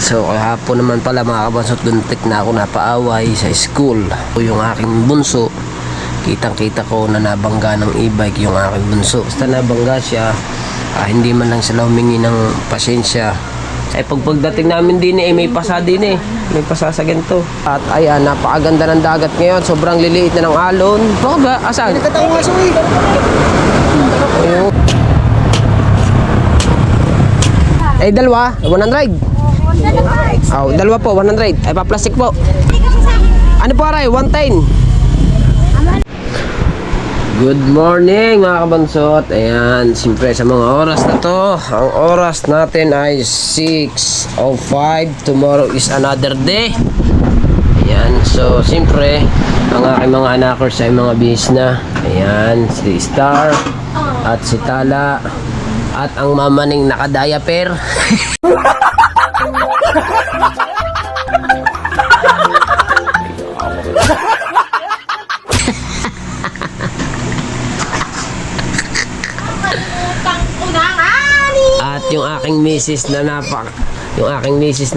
So kahapon naman pala mga kabansot, duntik na ako napaaway sa school. Yung aking bunso, kitang kita ko na nabangga ng e-bike yung aking bunso. Basta nabangga siya, hindi man lang sila humingi ng pasensya. Pagdating namin din may pasa din may pasa sa ganito. At ayan, napakaganda ng dagat ngayon, sobrang liliit na ng alon. Bakit ba? Asan? Nakatawa nga siya Dalawa, 100. Dalawa po, 100. Pa-plastic po. Ano po aray? 110. Good morning mga kabansot. Ayan, siyempre sa mga oras na to, ang oras natin ay 6:05. Tomorrow is another day. Ayan, so siyempre ang aking mga anakers ay mga bihis na. Ayan, si Star at si Tala at ang mamaning naka-diaper. At yung aking misis na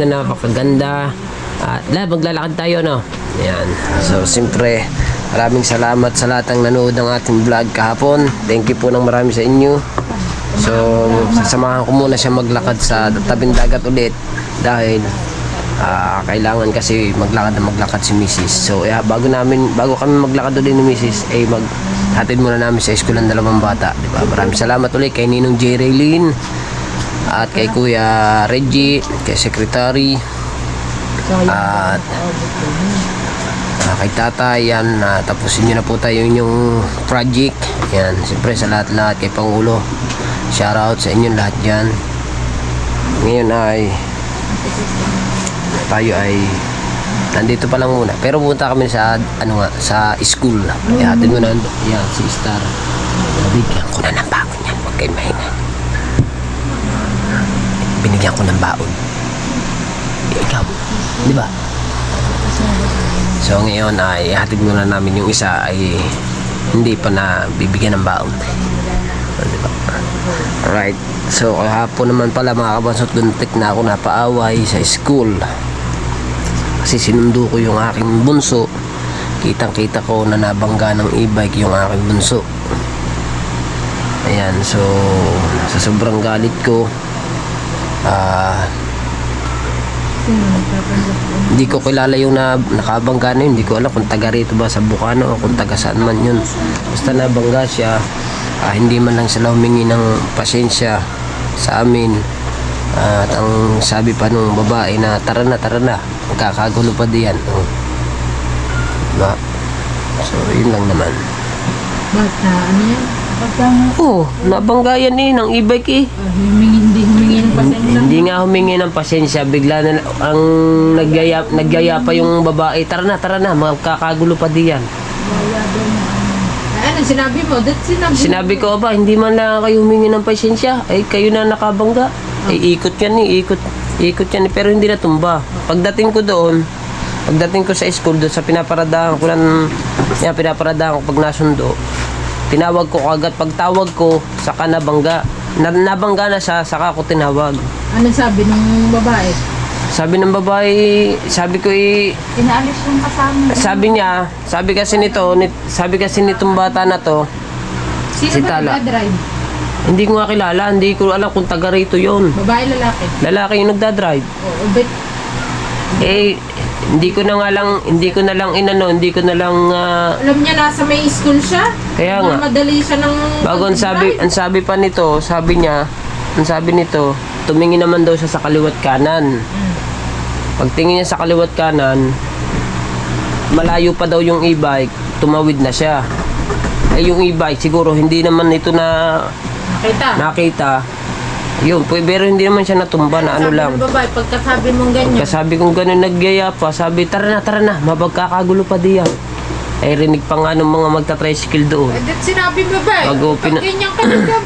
napakaganda. At maglalakad tayo, no? Ayan. So siyempre maraming salamat sa lahat ng nanood ng ating vlog kahapon. Thank you po ng marami sa inyo. So sasamahan ko muna siya maglakad sa tabing dagat ulit dahil kailangan kasi maglakad si Mrs. So bago kami maglakad ulit ni Mrs. maghatid muna namin sa school ng dalawang bata, di ba? Maraming salamat ulit kay Ninong J. Raylene at kay Kuya Reggie, kay Secretary at kay Tatay. Yan, tapusin nyo na po tayo yung project. Yan, siyempre sa lahat-lahat, kay Pangulo, shoutout sa inyong lahat dyan. Ngayon tayo ay nandito pa lang muna, pero punta kami sa sa school. Ihatid mo na yan si Star. Bigyan ko na ng baon yan, huwag kayo mahinga. Binigyan ko ng baon. Ikaw, di ba? So ngayon ay ihatid muna namin yung isa ay hindi pa na bibigyan ng baon. Diba? Alright, so kahapon naman pala mga kabansot, duntik na ako napaaway sa school kasi sinundo ko yung aking bunso. Kitang kita ko na nabangga ng e-bike yung aking bunso. Ayan, so sa sobrang galit ko, hindi ko kilala yung nakabangga na yun. Hindi ko alam kung taga rito ba sa Bukano o kung taga saan man yun. Basta nabangga siya. Hindi man lang sila humingi ng pasensya sa amin. At ang sabi pa nung babae na tara na, magkakagulo pa diyan. Diba? So yun lang naman. Ano yan? Nabangga yan ng e-bike Hindi humingi ng pasensya. Hindi nga humingi ng pasensya. Bigla na ang nagyaya pa yung babae. Tara na, magkakagulo pa diyan. Ano sinabi mo? Sinabi ko ba, hindi man lang kayo humingi ng pasensya. Kayo na nakabangga. Ikot yan ikot yan pero hindi natumba. Pagdating ko sa school doon sa pinaparadahan ko pag nasundo, tinawag ko agad. Pagtawag ko, saka nabangga na siya, saka ko tinawag. Ano sabi ng babae? Sabi ng babae, sabi ko Inaalis yung kasama. sabi kasi nitong bata na to, Sino si ba Tala. nagdadrive? Hindi ko nga kilala, hindi ko alam kung taga rito yun. Babae, lalaki? Lalaki yung nagdadrive. Bet. Hindi ko na lang Alam niya nasa may school siya? Kaya nga. Madali siya ng bago ang sabi pa nito, ang sabi nito, tumingin naman daw siya sa kaliwat kanan. Pagtingin niya sa kaliwat kanan, malayo pa daw yung e-bike, tumawid na siya. Yung e-bike siguro hindi naman ito nakita. Yun, pero hindi naman siya natumba na ano lang. Sabi ng babae, pagkasabi mong ganyan. Pagkasabi kong gano'n, nagyaya pa. Sabi, tara na, mabagkakagulo pa diyan. Rinig pa nga ng mga magta-tricycle doon. Sinabi mo ba? Pag ganyan ka na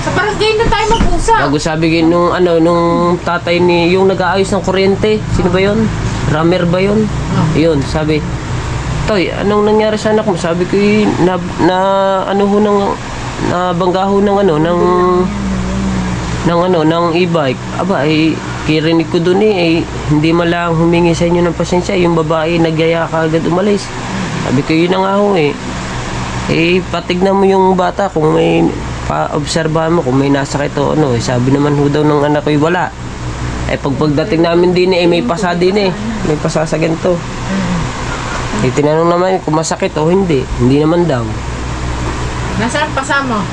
sa barangay na tayo mag-usap. Bago sabi nung tatay yung nag-aayos ng kuryente. Sino ba yun? Ramer ba yun? Yun, sabi, Toy, anong nangyari sa anak mo? Sabi ko, nabangga ho ng ng e-bike. Aba, kirinig ko dun hindi man lang humingi sa inyo ng pasensya. Yung babae nagyaya ka agad umalis. Sabi ko yun na nga ho patignan mo yung bata kung may pa-obserbahan mo kung may nasakit o ano. Sabi naman ho daw ng anak ko wala. Pagdating namin din may pasa din may pasa sa ganito. Tinanong naman kung masakit o hindi. Hindi naman daw. Nasaan pasa mo?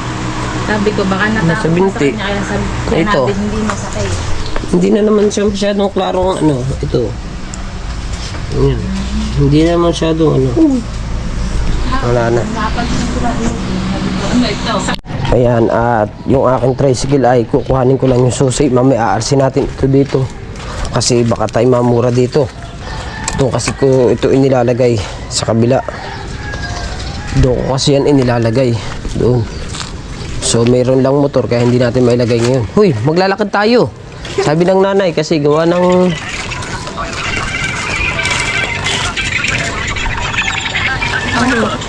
Sabi ko, baka Nasa natakot binti. sa kanya. Kaya sabi kaya Ito. natin hindi masakit. Hindi na naman siya masyadong klarong ito. Yan. Hindi na masyadong wala na. Ano ito? Ayan, at yung aking tricycle ay kukuhanin ko lang yung susi. Mamaya aarsin natin ito dito. Kasi baka tayo mamura dito. Ito kasi ko ito inilalagay sa kabila. Doon ko kasi yan inilalagay. Doon. So mayroon lang motor kaya hindi natin mailagay ngayon. Huy, maglalakad tayo. Sabi ng nanay kasi gawa ng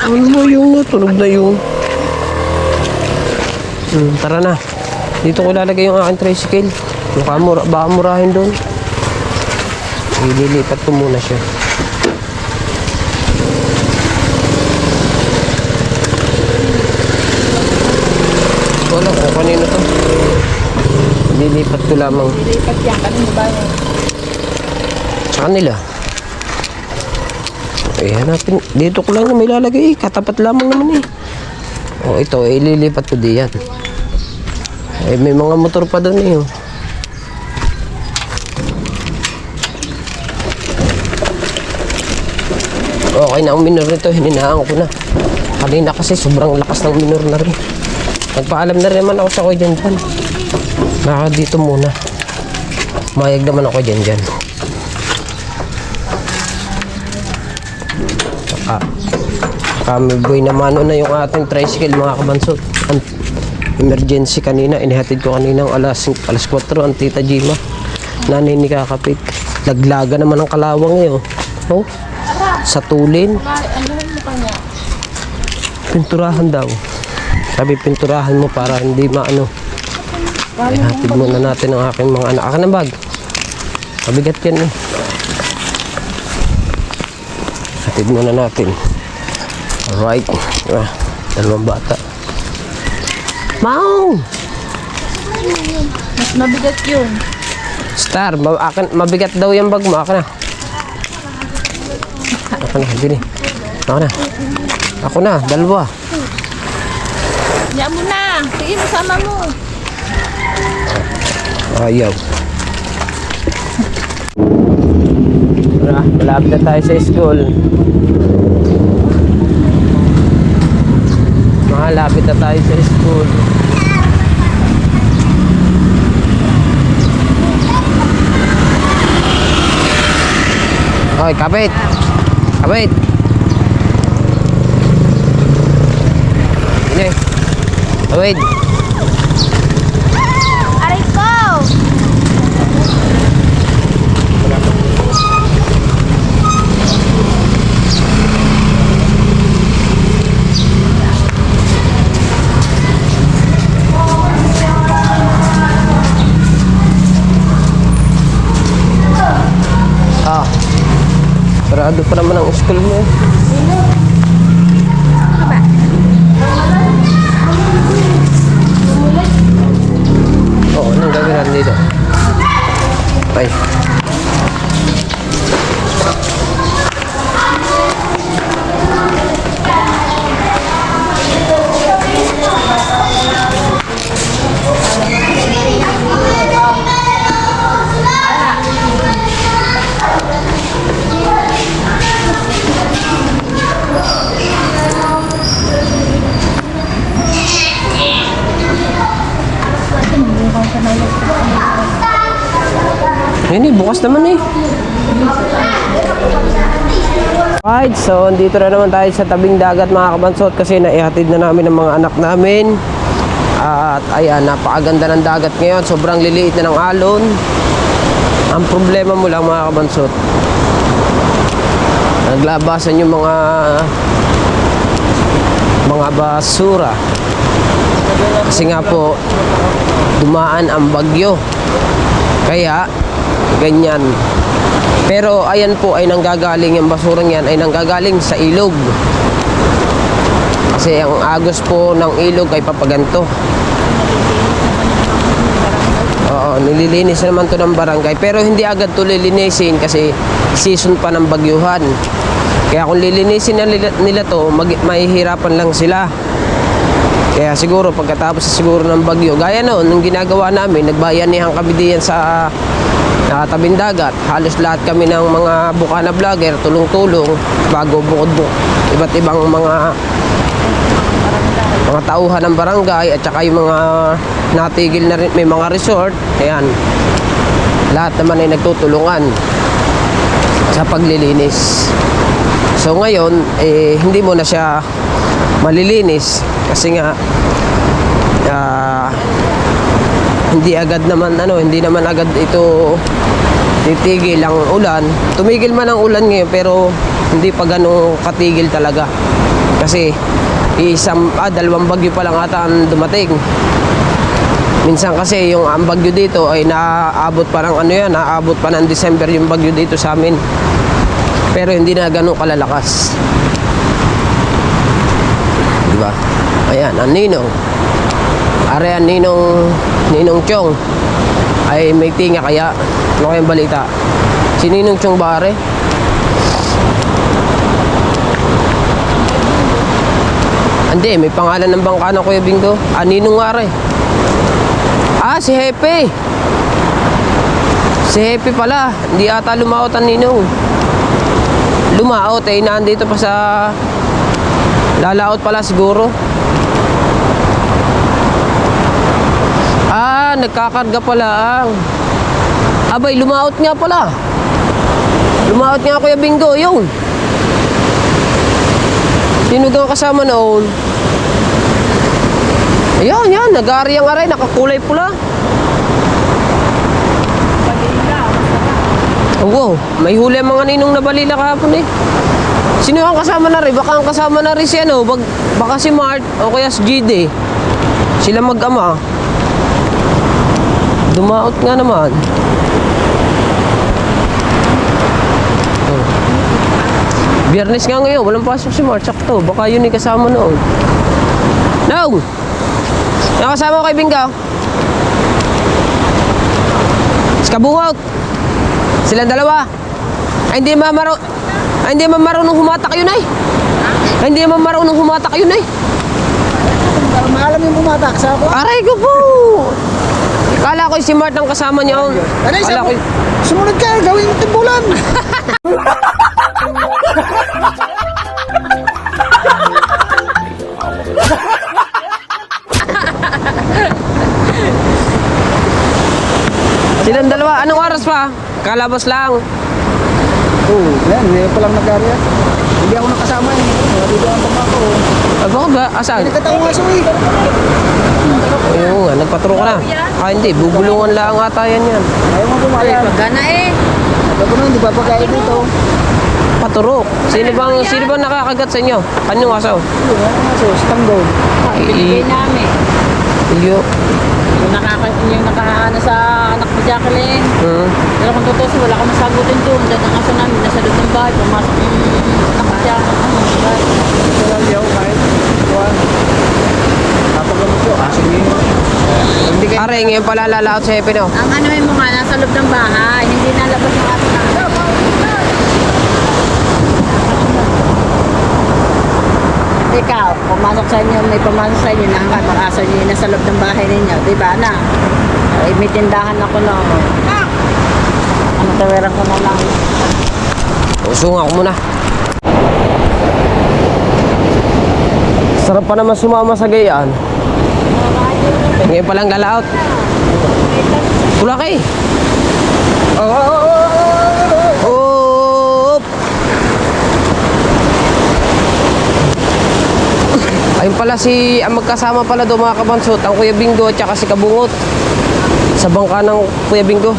ano mo yung natunog na yung tara na. Dito ko ilalagay yung aking tricycle. Baka murahin doon. Ililipat ko muna siya. Wala ko kanino to. Ililipat ko lamang. Nilipat yan. Kanino ba yun? Sa kanila. Hanapin. Dito ko lang may lalagay. Katapat lamang naman ito. Ililipat ko diyan. May mga motor pa doon Okay na ang minor nito. Hininahan ko na. Kanina kasi sobrang lakas ng minor na rin. Nagpaalam na rin naman ako sa kuya dyan. Naka dito muna. Mayag naman ako dyan. Kami boy naman na yung ating tricycle mga kabansot. Emergency kanina. Inihatid ko kanina alas 4 ang tita Jima. Nanay ni Kakapit. Laglaga naman ang kalawang sa tulin. Anuhin mo kanya? Pinturahan daw. Sabi pinturahan mo para hindi maano. Hatid muna natin ang aking mga anak. Akin ang bag. Mabigat yan Hatid muna natin. Alright. Dalawang bata. Mau! Mas mabigat yun. Star, mabigat daw yung bag mo. Akin na. Dini. Ako na, dalawa. Diyan mo na. Sige, masama mo. Ayaw. Malapit na tayo sa school. Malapit na tayo sa school. Okay, kapit. Kapit. Ini. Kapit. Aray ko! Sarado pa naman ang school mo anong gagawin natin dito? Ay. Bukas naman Alright, so dito na naman tayo sa tabing dagat mga kabansot kasi naihatid na namin ang mga anak namin. At ayan, napakaganda ng dagat ngayon. Sobrang liliit na ng alon. Ang problema mo lang mga kabansot, naglabasan yung mga basura. Kasi nga po, dumaan ang bagyo. Kaya, ganyan. Pero ayan po ay nanggagaling, yung basurang yan ay nanggagaling sa ilog. Kasi ang agos po ng ilog ay papaganto. Oo, nililinis naman to ng barangay. Pero hindi agad to lilinisin kasi season pa ng bagyuhan. Kaya kung lilinisin nila to, mahihirapan lang sila. Kaya siguro pagkatapos siguro ng bagyo, gaya noon, nung ginagawa namin, nagbayanihan kami diyan sa tabing dagat. Halos lahat kami ng mga bukana vlogger, tulong-tulong, bago bukod-bukod. Iba't ibang mga tauhan ng barangay at saka yung mga natigil na rin, may mga resort. Ayan, lahat naman ay nagtutulungan sa paglilinis. So ngayon, hindi mo na siya malilinis kasi nga hindi naman agad ito titigil ang ulan. Tumigil man ang ulan ngayon pero hindi pa ganun katigil talaga. Kasi dalawang bagyo pa lang ata ang dumating. Minsan kasi yung ang bagyo dito ay naaabot pa ng December yung bagyo dito sa amin. Pero hindi na ganun kalalakas. Diba? Ayan, ang ninong. Are ang ninong Chong ay may tinga kaya. Ano kayang balita? Si Ninong Chong ba are? Hindi, may pangalan ng bangka ng Kuya Bingo. Ninong nga are. Si Hepe. Si Hepe pala. Hindi ata lumaot ang ninong. Lumaot nandito pa sa lalaot pala siguro. Nagkakarga pala abay, lumaot nga pala. Lumaot nga Kuya Bingo, yun. Sino gang kasama noon? Ayan, yan, nag-aari ang aray, nakakulay pula. Wow, may huli ang mga ninong na balila kahapon eh. Sino ang kasama na rin? Baka ang kasama na rin si baka si Mart o kaya si GD. Sila mag-ama. Dumaot nga naman. Biyernes nga ngayon, walang pasok si Mart. Sakto, baka yun yung kasama noon. No! Nakasama ko kay Bingaw. Kabungot. Silang dalawa. Hindi man marunong humatak yun ay. Hindi man marunong humatak yun ay. Maalam yung bumatak sa ako. Aray ko po. Kala ko si Mart ang kasama niya. Kala ko. Sumunod ka, gawin yung timbulan. Silang dalawa. Anong oras pa? Kalabas lang. Yan, ngayon pa lang nag-area. Hindi ako nakasama eh. Dito ang pang ako. Bakit ba? Asan? Nagkataong aso eh. Ayun nga, nagpaturo ka na. Hindi, bubulungan lang ata yan. Ayaw mo pumayag. Pagana eh. Bago na, hindi ba pagkain dito? Paturok. Sino bang nakakagat sa inyo? Kanyang aso? Ano aso? Stanggo. Binigay namin. Ilyo. Yung nakaano sa anak ni Jacqueline. Pero kung totoo, wala kang masagutin doon. Diyan ang aso namin, nasa loob ng bahay. Pumasok yung anak ni Jacqueline. Ito lang yaw kahit. Tuwan. Napagamot ko. Aso niyo. Hindi kayo. Are, ngayon pala lalaot sa Hepe, no? Ang ano mo nga, nasa loob ng bahay. Hindi nalabas ng aso namin. Ikaw, pumasok sa inyo, may pumasok sa inyo, naangkat ang aso niyo nasa loob ng bahay ninyo. Diba na? Ay, may tindahan ako na. Ano, taweran ko na lang. Usunga ko muna. Sarap pa naman sumama sa gayaan. Ngayon palang lalaot. Tulaki. Oh! Ayun pala ang magkasama pala doon mga kabansot, ang Kuya Bingo at saka si Kabungot. Sa bangka ng Kuya Bingo.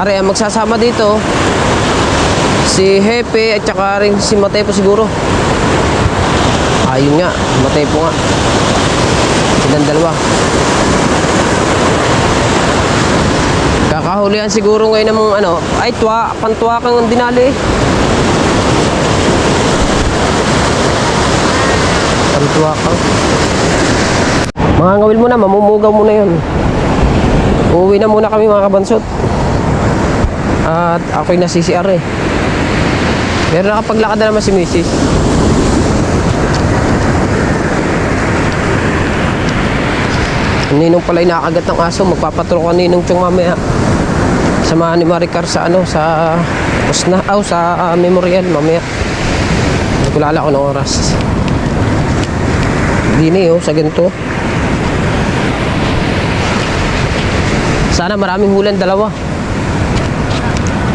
Are, ang magsasama dito, si Hepe at saka rin si Matepo siguro. Ayun nga, Matepo nga. Silang dalawa. Nakahulihan siguro ngayon ng mga ano. Ay, pantuwa kang dinali. Pantuwa kang. Mga ngawil muna, mamumugaw muna yun. Uuwi na muna kami mga kabansot. At ako'y nasi-CR eh. Pero nakapaglakad na naman si Mrs. Ninong pala'y nakagat ng aso. Magpapatro ka Ninong Chong mamaya. Samahan ni Maricar sa ano, sa sa memorial mamaya. Hindi ko lala ko ng oras. Dini sa ganito. Sana maraming hulan, 2.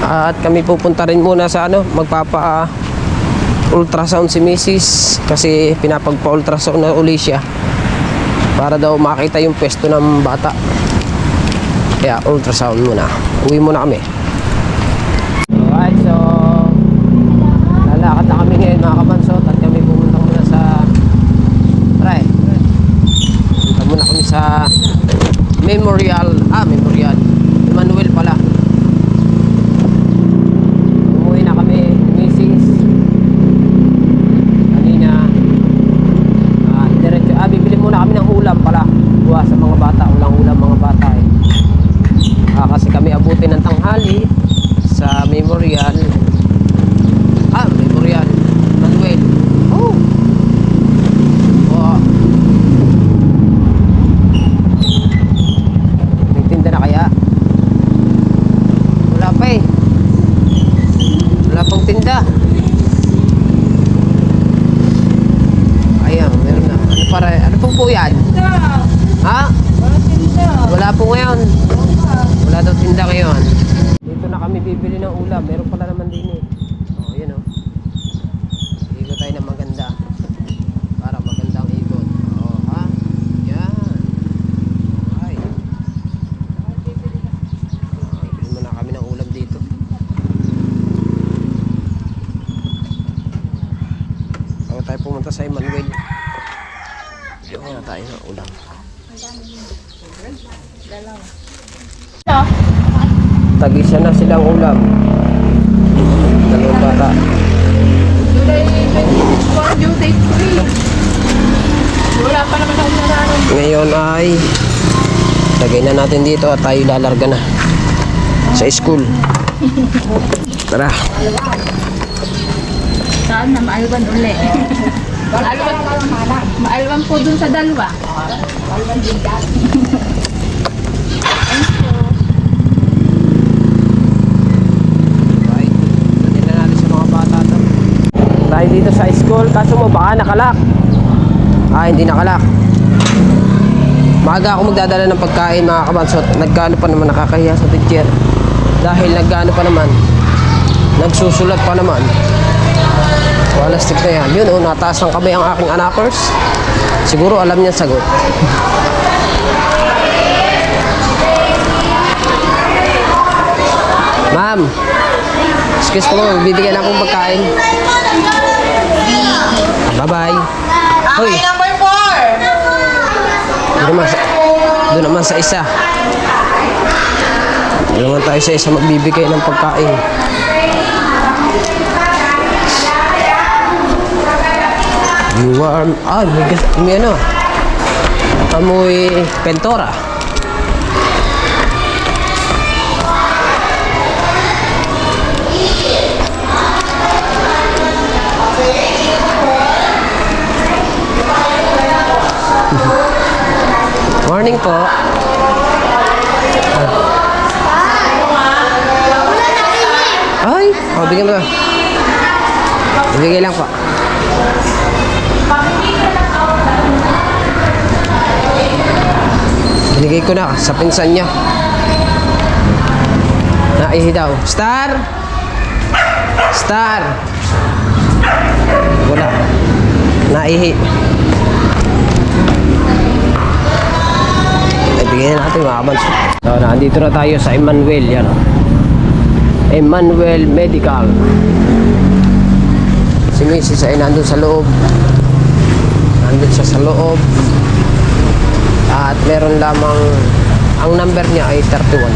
At kami pupunta rin muna sa ano, magpapa ultrasound si Mrs. Kasi pinapagpa-ultrasound na uli siya. Para daw makita yung pwesto ng bata. Kaya ultrasound muna. Uwi muna kami. Alright, so lalakad na kami ngayon mga kabansot. At kami pumunta muna sa punta muna kami sa Memorial Emmanuel pala. Umuwi na kami Mrs. Kanina. Diretso, bibili muna kami ng ulam pala. Buwa sa mga bata, ulang-ulam mga bata eh. Kasi kami abutin ng tanghali sa Memorial Emmanuel. May tinda na kaya? Wala pa eh. Wala pang tinda. Ayan, meron na. Ano pong po yan? Ha? Wala po ngayon. Wala daw tinda ngayon. Dito na kami bibili ng ulam. Meron pala naman din eh. Oh, yun oh. Ikot tayo ng maganda. Para magandang ikot. Oh, ha? Yan. Ay. Bibili muna kami ng ulam dito. Bago tayo pumunta sa Emmanuel. Bibili muna tayo ng ulam. Tag-isa na silang ulam. Dalawang bata. July 21, due date 3. Wala pa naman ako nararamdaman. Ngayon ay lagay na natin dito at tayo lalarga na sa school. Tara. Saan na maalwan uli? Maalwan po dun sa dalawa. Right. Lagyan na natin sa mga bata to. Tayo dito sa school. Kaso mo baka nakalak. Hindi nakalak. Maaga ako magdadala ng pagkain mga kabansot. Nagkano pa naman, nakakahiya sa teacher. Dahil nagkano pa naman, nagsusulat pa naman. Alas stick na yan. Yun oh, nataas ng kamay ang aking anakers. Siguro alam niya sagot. Ma'am, excuse mo, bibigyan akong pagkain. Bye-bye. Hoy. Number 4. Doon naman sa isa. Doon naman tayo sa isa magbibigay ng pagkain. You are... may ano. Amoy pentora. Morning po. Ay, bigyan mo. Bigay lang po. Binigay ko na sa pinsan niya. Naihi daw. Star! Star! Wala. Naihi. Bigyan natin mga kabanso. So, nandito na tayo sa Emmanuel. Yan. Emmanuel Medical. Si Mrs. ay nandun sa loob. Nandun siya sa loob. At meron lamang, ang number niya ay 31.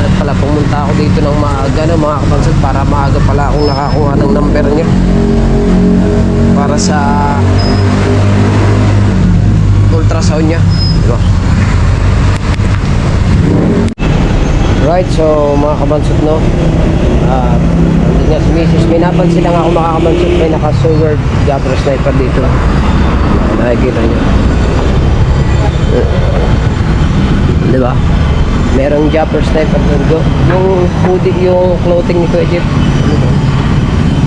Dapat pala pumunta ako dito ng maaga na mga kapansot para maaga pala akong nakakuha ng number niya para sa ultrasound niya, diba? Right, so mga kabansot, no, nandun nga si Mrs. May napansin lang ako mga kabansot, may naka-silver Japper sniper dito. Nakikita nyo, diba? Merong Japper sniper dito. Yung hoodie, yung clothing ni Kuya Jeep,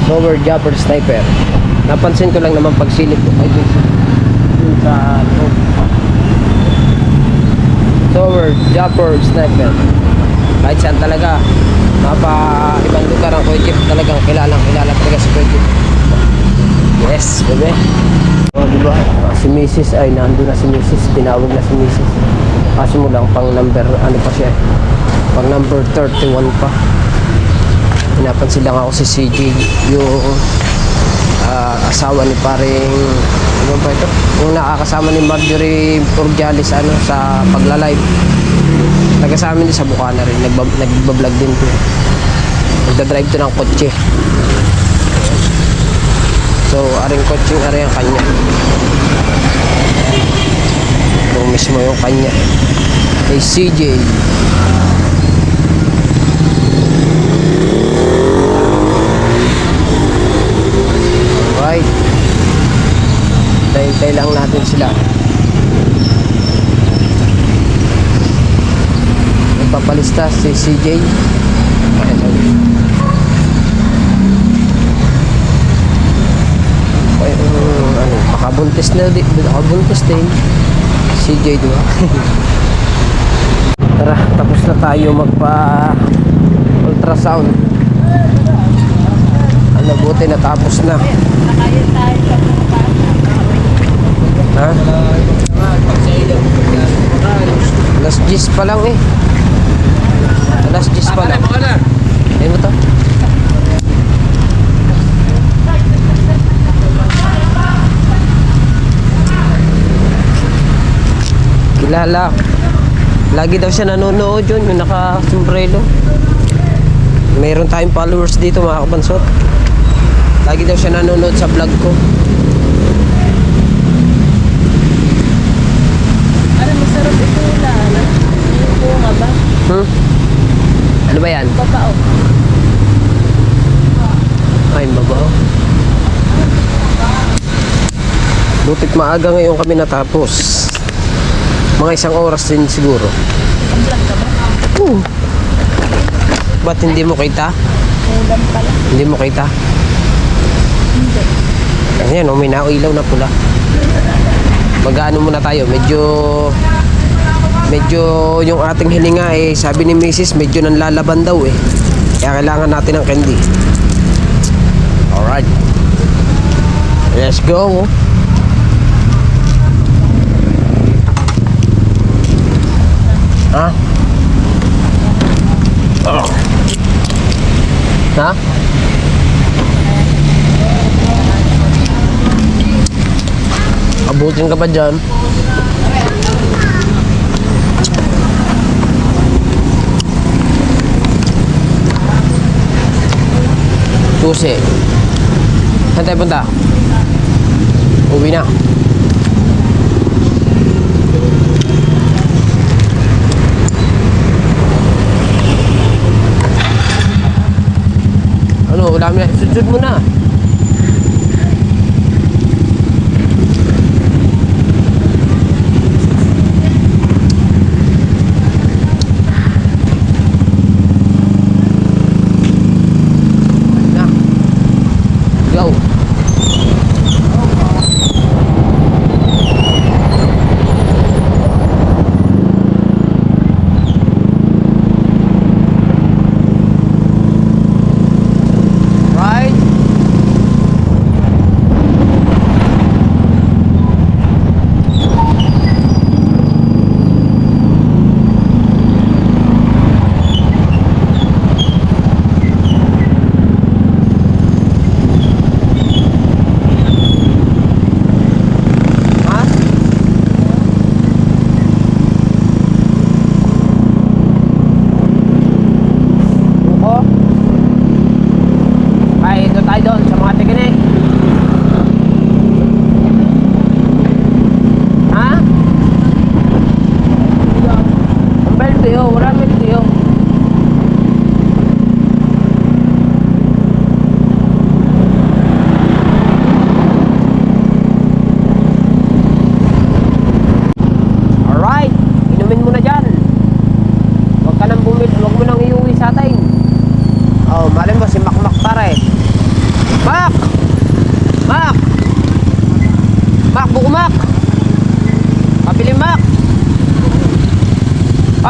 silver Japper sniper. Napansin ko lang naman pagsilip ko ay dun sa loob. Silver Japper sniper. Kahit saan talaga, ibang lugar ang Kuya Jeep, talagang kilala talaga si Kuya Jeep. Yes, bebe. O, diba? Si Mrs. ay nandun na si Mrs. Tinawag na si Mrs. Kaso mo lang pang number, ano pa siya, pang number 31 pa. Pinapansin lang ako si CJ, yung asawa ni paring, ano ba ito? Yung nakakasama ni Marjorie Porgialis sa pagla-live. Nagkasama din sa Bukana rin, nagbablog din to. Nagdadrive to ng kotse. So, aring kotse, aring ang kanya. Ito mismo yung kanya. Kay CJ. Alright. Hintay lang natin sila. Papalista si CJ. Ay, nakabuntis na din CJ, diba? Tara, tapos na tayo magpa ultrasound. Buti natapos na. Ha? Alas 10 pa lang eh. Alas 10 pa lang. Ayun mo to. Kilala. Lagi daw siya nanonood yun, yung naka-sombrero. Mayroon tayong followers dito mga kabansot. Lagi daw siya nanonood sa vlog ko. Ano, masarap ito na, yung bunga ba? Ano ba yan? Babao. Ay, mabaho. Butit maaga ngayon kami natapos. Mga 1 oras din siguro. Vlog ka ba? Ba't hindi mo kita? Ulam pala. Hindi mo kita? Hindi. Ayan, may nauilaw na pula. Mag-ano muna tayo, medyo yung ating hininga sabi ni Mrs. medyo nanlalaban daw kaya kailangan natin ng candy. Alright, let's go. Ha? Ha? Abutin ka pa dyan. Susi. Saan tayo punta? Uwi na. Ano, ulam na. Sud mo na. Go. Right.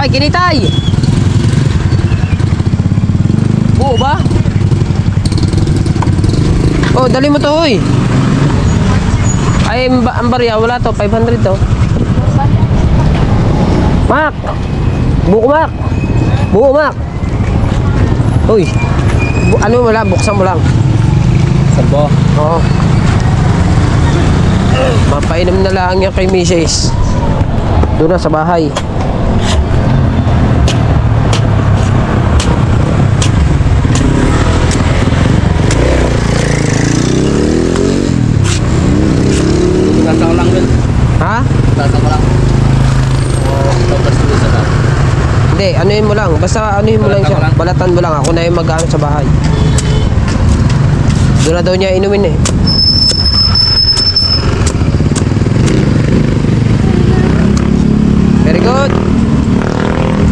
Ay, kinitay! Oo ba? Oh, dali mo to, hoy. Ay, ang barya, wala to. 500 to. Mak! Buko, Mak! Buko, Mak! Uy! Ano mo lang, buksan mo lang. Sambo. Oo. Mapainom na lang yan kay Mrs. Doon na sa bahay. Tasa ko lang din. Ha? Tasa ko lang. Tapos dito sa lang. Hindi, anuhin mo lang. Basta anuhin mo lang Balatan siya. mo lang. Balatan mo lang. Ako na yung mag-ano sa bahay. Doon na daw niya inumin eh. Very good.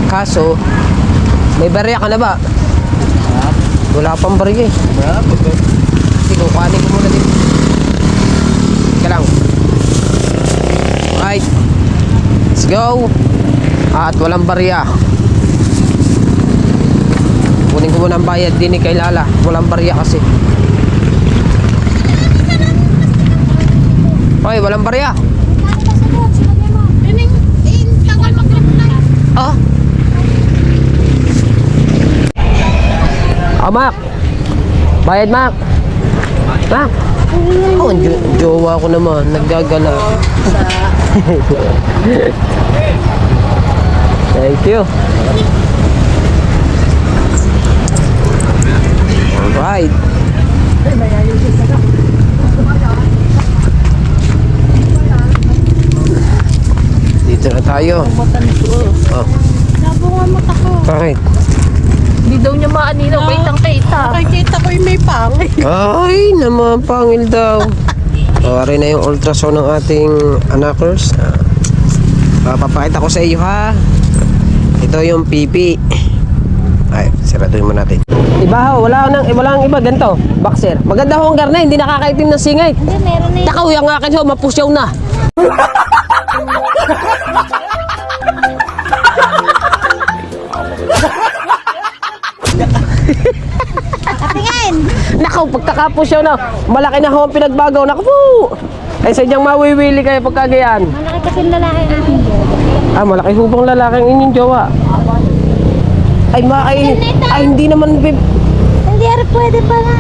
Kaso, may barya ka na ba? Ha? Wala pang barya eh. Wala po. Sige, kukuhanin ko muna dito. Teka lang. Right. Let's go. At walang barya. Kunin ko muna ang bayad din ni kay Lala. Walang barya kasi. Hoy, walang barya. Ah. Ah, Mac. Bayad, Mac. Mac. Oh, jowa ko naman. Naggagala. Thank you. Alright. Dito na tayo. Oh, Nabunga mata ko. bakit? Hindi daw niya maanino. Kitang-kita. Nakikita ko yung may pangit. Ay, naman pangil daw. Pare na yung ultrasound ng ating anakers. Papakita ko sa iyo ha. Ito yung pipi. Ay, siraduhin mo natin. Iba ho, walang iba ganito. Boxer. Maganda ho ang garne, hindi nakakaitim ng singay. Hindi, meron na Takaw yung akin ho, mapusyaw na. Tingin! Nakaw, pagkakapusyaw na, malaki na ho ang pinagbagaw. Naku po! Ay, sadyang mawiwili kayo pagkagayan. Malaki kasing lalaki ang aking Ah, malaki hubang lalaki ang inyong jowa. Ay, hindi naman, babe. Hindi, ari pwede pa nga.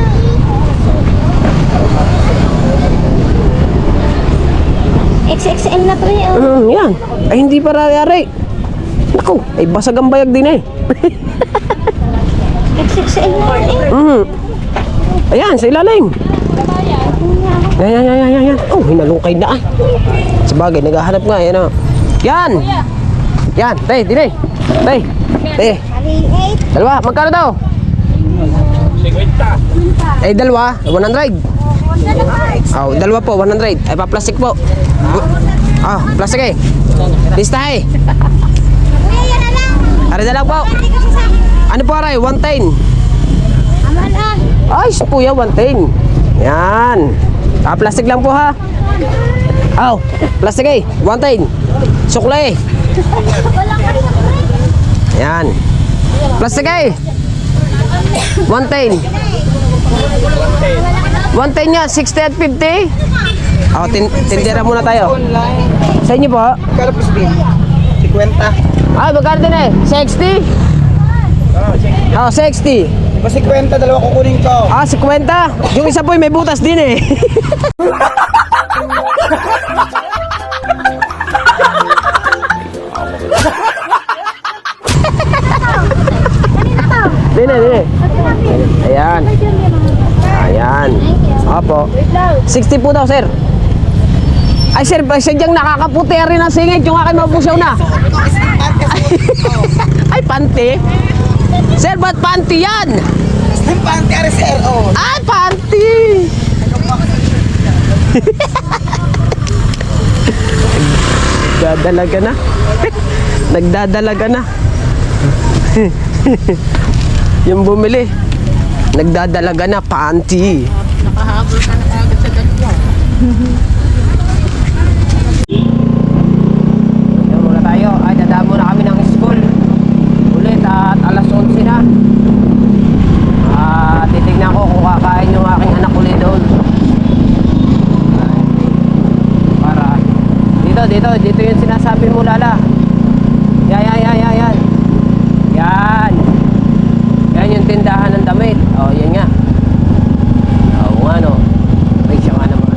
XXL na pre, oh. Yan. Ay, hindi pa rayari. Naku, ay basag ang bayag din eh. XXL na eh. Ayan, sa ilalim. Yan. Oh, hinalungkay na ah. Sabagay, naghahanap nga, yan oh. Yan! Yan, tay, dinay. Tay, tay. Maliit. Dalawa, magkano daw? 50. Eh, dalawa, 100. Oh, dalawa po, 100. Ay, pa-plastic po. Ah, plastic eh. Lista eh. Kuya, yan na lang. Ari na lang po. Hindi kasi sa akin. Ano po aray? 110. Aman ah. Ay, po ya, 110. Yan. Ah, plastic lang po ha. Oh, plastic eh. 110. Sukla eh. Walang kasi sa pre. Yan. Plastic eh. 110. 110 nga, 60 at 50. Oh, tindera muna tayo. Sa inyo po? Karapis din. 50. Ah, magkano din eh? 60? Oh, 60. Iba 50, dalawa kukunin ko. Ah, 50. Yung isa po may butas din eh. Dine. Ayan. Ayan. Opo. 60 po daw, sir. Ay, sir, sadyang nakakaputi rin ang singit. Yung aking mapusyaw na. Ay, panty. Sir, ba't panty yan? Panty ari sir, oh. Ay, panty. Nagdadalaga na. Nagdadalaga na. Yung bumili. Nagdadalaga na, panty. Nakahabol ka na agad sa dalawa. Yan muna tayo. Ay, dadaan muna kami ng school. Dito yung sinasabi mo, Lala. Yan. Yan yung tindahan ng damit. Oh, yan nga. Oo nga, no. Ay, siya nga naman.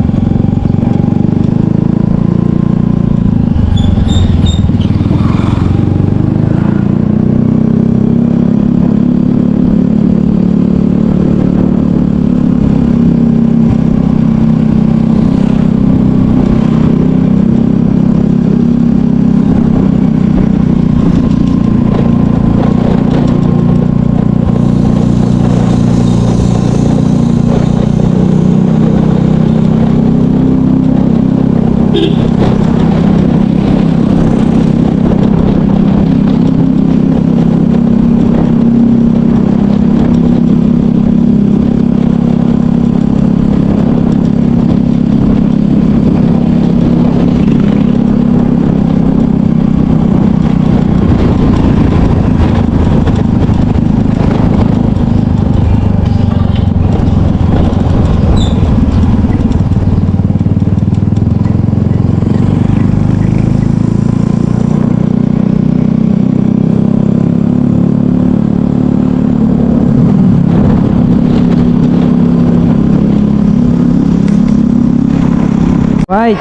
Right.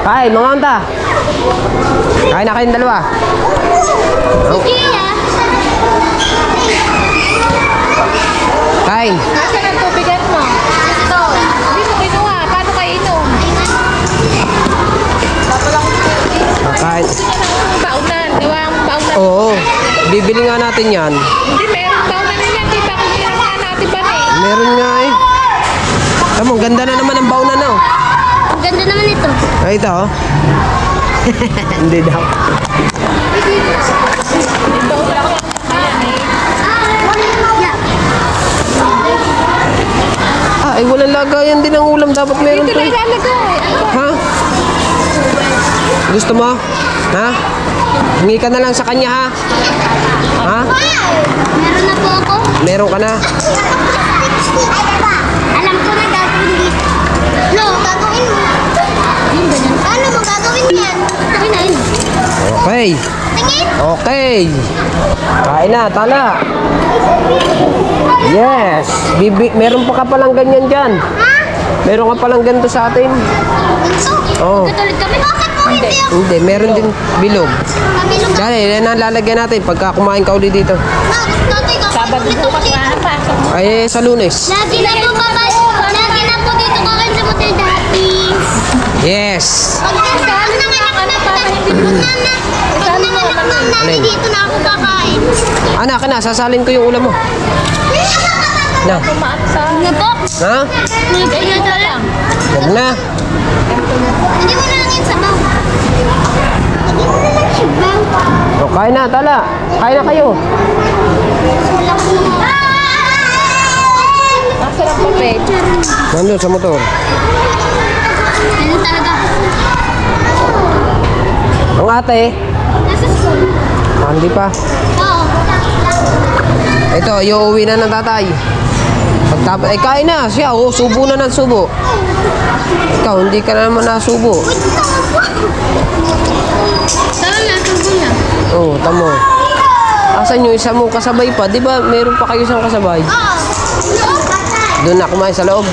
Kain, mga unta. Kain na kayong dalawa. Kain. Nasaan ang tubigan mo? Ito. Hindi mo kinuha. Paano kayo inom? Kain. Baunan. Gawa ang baunan. Oo. Bibili nga natin yan. Hindi, meron baunan na yan. Di ba kung nga natin ba na eh? Meron nga eh. Tama, ganda na naman ang bauna na. Ang ganda naman ito. Ay, ito oh. Hindi daw. Ay, walang lagayan din ang ulam. Dapat meron Dito to. na ilalagay. Ha? Gusto mo? Ha? Hingi ka na lang sa kanya, ha? Ha? Meron na po ako. Meron ka na. Alam ko na gagawin dito. No, gagawin mo. Yung ganyan. Paano mo gagawin yan? Gagawin na yun. Okay. Tingin. Okay. Kain na, tala. Yes. Meron pa ka palang ganyan dyan. Ha? Meron ka palang ganito sa atin. Ganito? Oo. Katulad kami. Bakit po hindi ako? Hindi, meron din bilog. Kabilog ka. Dali, yan ang lalagyan natin pagka kumain ka ulit dito. Tatay, Sabado bukas wala na pasok. Ay, sa Lunes. Lagi na po lagi na po dito kakain sa motel dati. Yes. Pag nanganak na para hindi mo na. Pag nanganak na namin Alin? dito na ako kakain. Anak na, sasalin ko yung ulam mo. Na. Tumaan sa... Nga po. Ha? Ganyan na lang. Huwag na. Hindi mo na lang yung sabaw. Hindi mo na lang sabaw. O, kain na, tala. Kain na kayo. Wala ko naman. Nasa lang papel. Nandun sa motor. Ganun talaga. Ang ate, Nasa school. hindi pa. Oo. Ito, iuwi na ng tatay. Pagtapos, kain na siya. Oh, subo na ng subo. Ikaw, hindi ka na naman nasubo. Tama na, subo na. Oo, tamo. Asan yung isa mo kasabay pa? Di ba meron pa kayo isang kasabay? Oo. Doon na kumain sa loob.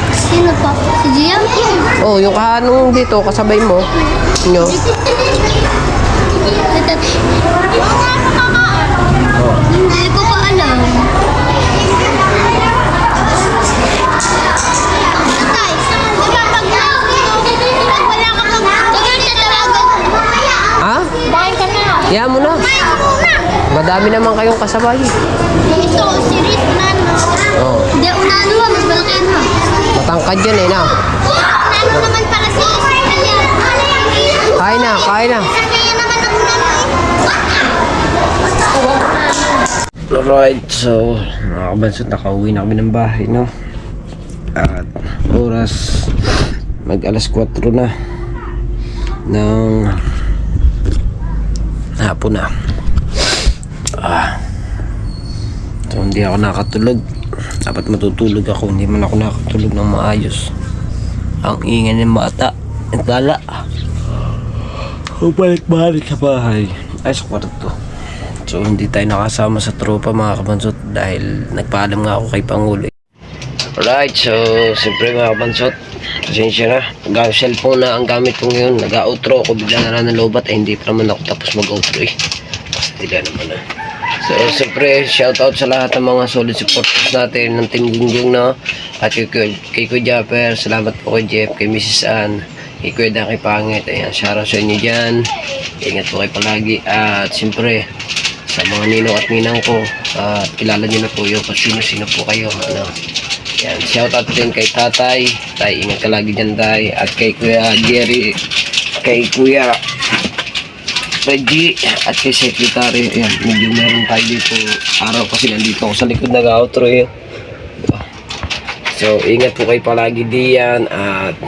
Sino pa? Si Gian? Oh, yung kahanong dito, kasabay mo. Nyo. Hindi ko pa alam. Tatay, di ba pag wala ka pag tatawagan? Ha? Bahay ka na. Kaya mo na. Kumain ka muna. Madami naman kayong kasabay. Ito, si Riz, Unano. Oh, Hindi, Unano mas malaki na. matangkad yan eh na. Unano naman para si Isabel. Kain na, kain na. Kaya naman ang Unano. Alright, so mga kabansot, nakauwi na kami ng bahay, no? At oras mag alas 4 na ng hapon na. So hindi ako nakatulog Dapat matutulog ako, hindi man ako nakatulog ng maayos. Ang ingay ng bata, ang tala. Balik-balik sa bahay. Ay, sa kwarto. So, hindi tayo nakasama sa tropa mga kabansot dahil nagpaalam nga ako kay Pangulo. Alright, so, siyempre mga kabansot, pasensya na. Cellphone na ang gamit ko ngayon. Nag-outro ako, bigla na lang ng lobat. Hindi pa naman ako tapos mag-outro Pastila naman So, siyempre, shoutout sa lahat ng mga solid supporters natin ng Team Gunggong, no? At kay Kuya Japper, salamat po kay Jeff, kay Mrs. Ann, kay Kuya Daki Pangit. Ayan, shoutout sa inyo dyan. Ingat po kayo palagi. At siyempre, sa mga ninong at ninang ko, kilala nyo na po yun kung sino-sino po kayo. Ano? Ayan, shoutout din kay Tatay. Tay, ingat ka lagi dyan, Tay. At kay Kuya Jerry, kay Kuya Reggie, at kay Secretary. Ayan, medyo meron tayo dito araw kasi nandito ako sa likod nag-outro yun. So, ingat po kayo palagi diyan at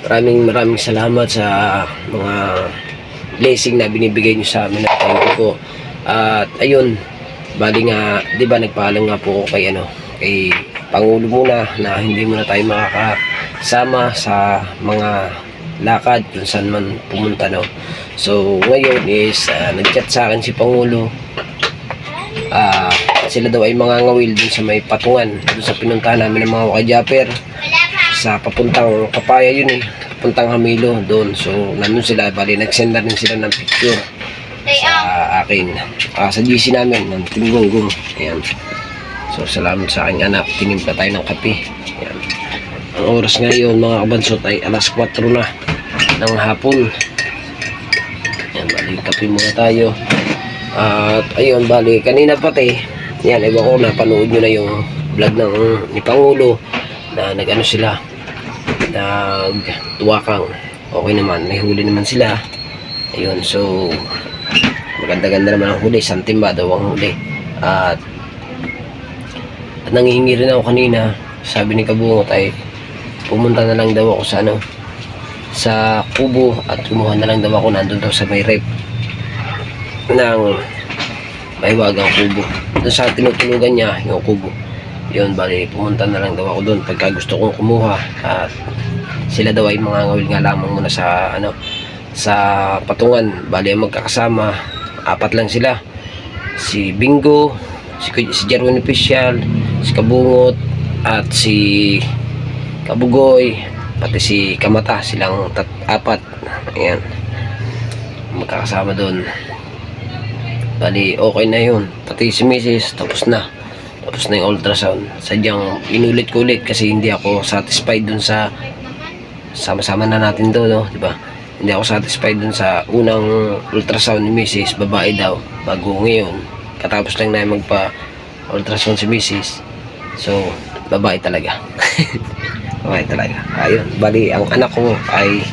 maraming salamat sa mga blessing na binibigay nyo sa amin. Thank you po. At ayun, bali nga, di ba nagpaalam nga po ako kay Pangulo muna na hindi muna tayo makakasama sa mga lakad kung saan man pumunta, no. So ngayon is nag-chat sa akin si Pangulo. Sila daw ay mga ngawil dun sa may patungan dun sa pinuntahan namin ng mga Wakajapper sa papuntang Kapaya yun papuntang Hamilo doon. So nandun sila, bali nag-send na rin sila ng picture sa akin sa GC namin ng Team Gunggong. Ayan, so salamat sa aking anak, tinimpla tayo ng kape. Ayan, ang oras ngayon mga kabansot ay alas 4 na ng hapon. Yan, bali kape muna tayo. At ayun, bali kanina pati yan, ewan ko napanood nyo na yung vlog ni Pangulo na nag-ano sila, nagtuwakang. Okay naman, may huli naman sila. Ayun, so maganda-ganda naman ang huli, santimba daw ang huli. At nangihingi rin ako kanina, sabi ni Kabungot ay pumunta na lang daw ako sa kubo at kumuha na lang daw ako, nandun daw sa may rep ng Mahiwagang kubo, doon sa tinutulugan niya yung kubo yun. Bali pumunta na lang daw ako doon pagka gusto kong kumuha. At sila daw ay mga ngawil nga lamang muna sa patungan. Bali magkakasama 4 lang sila, si Bingo, si Jerwin Official, si Kabungot at si Kabugoy, pati si Kamata. Silang 4. Ayan, magkakasama doon. Bali okay na yun, pati si Mrs. tapos na yung ultrasound. Sadyang inulit ko ulit kasi hindi ako satisfied dun sa sama-sama na natin do, no, diba? Hindi ako satisfied dun sa unang ultrasound ni Mrs. Babae daw, bago ngayon katapos lang na magpa ultrasound si Mrs. So babae talaga. Babae talaga. Ayun, bali ang anak ko ay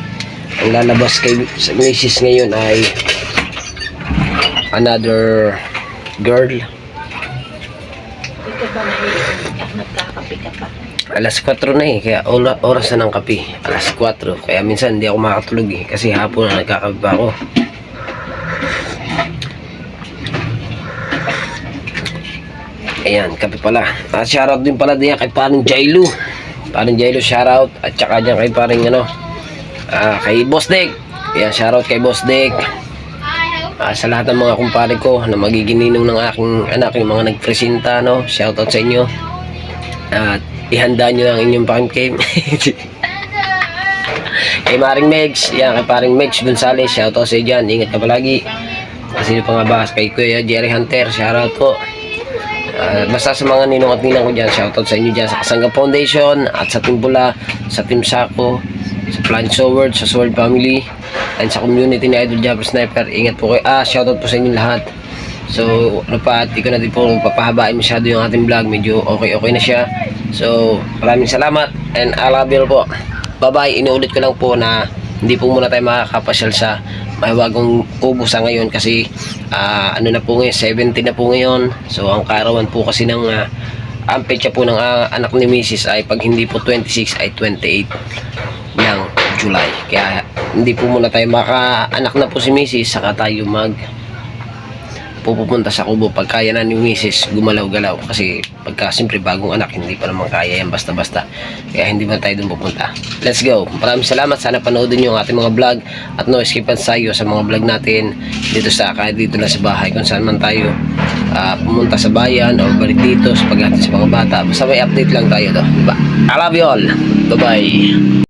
ang lalabas kay Mrs. ngayon ay another girl. Alas 4 na kaya oras na ng kape. Alas 4, kaya minsan hindi ako makatulog kasi hapon na nagkakape pa ako. Ayan, kape pala. Shoutout din pala diyan kay paring Jailo. Paring Jailo, shoutout. At saka diyan kay paring kay Boss Dick. Ayan, shoutout kay Boss Dick. Sa lahat ng mga kumpare ko na magiging ninong ng aking anak, yung mga nagpresenta, no, shoutout sa inyo. At ihanda nyo ang inyong pangcame. Kay Maring Megs, yan, kay paring Megs Gonzales, shoutout sa iyo dyan, ingat ka palagi. Kasi pa nga ba, kay Kuya Jerry Hunter, shoutout po. Basta sa mga ninong at ninang ko dyan, shoutout sa inyo dyan sa Kasangga Foundation at sa Team Bula, sa Team Sako, sa Flying Sword, sa Sword Family, and sa community ni Idol Japper Sniper. Ingat po kayo. Shoutout po sa inyo lahat. So ano pa, di ko na din po papahabain masyado yung ating vlog, medyo okay na siya. So maraming salamat and I love you po. Bye bye. Inuulit ko lang po na hindi po muna tayo makakapasyal sa Mahiwagang Kubo sa ngayon kasi ano na po ngayon, 70 na po ngayon. So ang kaarawan po kasi ng ang petsa po ng anak ni Mrs. ay pag hindi po 26 ay 28 ng July. Kaya hindi po muna tayo makaanak na po si Mrs. saka tayo pupunta sa Kubo pag kaya na ni Mrs. gumalaw-galaw. Kasi pagka siyempre bagong anak, hindi pa naman kaya yan basta-basta. Kaya hindi man tayo dun pupunta. Let's go. Maraming salamat. Sana panoodin nyo ang ating mga vlog at no escape tayo sa mga vlog natin dito sa kahit dito lang sa bahay kung saan man tayo pumunta sa bayan o balik dito sa paghahatid sa mga bata. Basta may update lang tayo, diba? I love you all. Bye-bye.